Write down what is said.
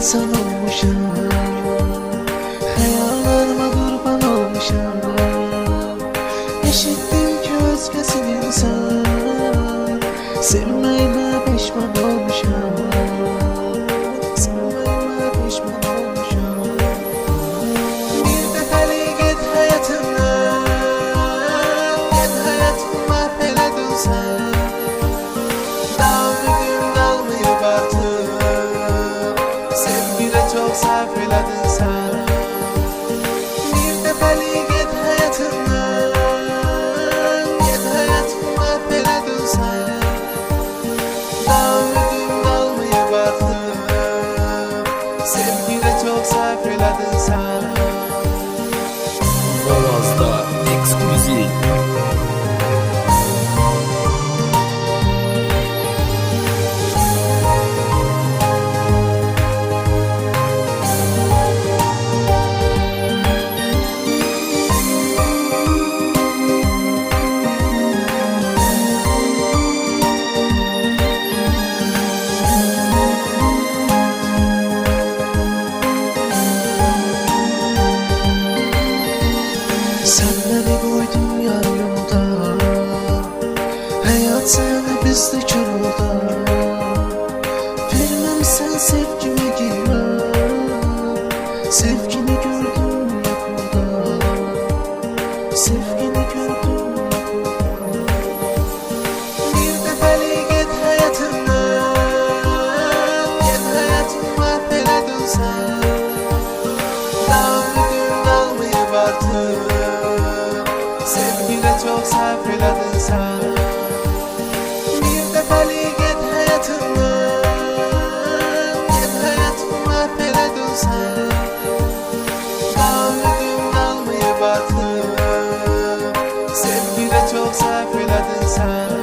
insan olmuşam, hayallarıma kurban olmuşam. Eşittim ki özgesin insan, sevmeyime pişman olmuşam, sevmeyime pişman olmuşam. Bir defalık git hayatımdan, git hayatımı mahveledin sen. Daha bugün almayıp artık sevgiyle çok sarf eledin sen. Bir defalık git hayatımdan, git hayatımı mahveledin sen. Daha bugün almayıp artık sevgiyle çok sarf eledin sen. Boğaz'da ekskluzif. Sen beni koydun yar yolda, hayat seni bizde çorulda. Vermem sen sevgime girme, sevgini gördüm yakulda, sevgini gördüm yakulda. Bir defalık git hayatımdan, git hayatımı mahveledin sen. Daha bugün almayıp artık sevgiyle çok sarf eledin sen. Bir defalık git hayatımdan, git hayatımı mahveledin sen. Daha bugün almayıp artık sevgiyle çok sarf eledin sen.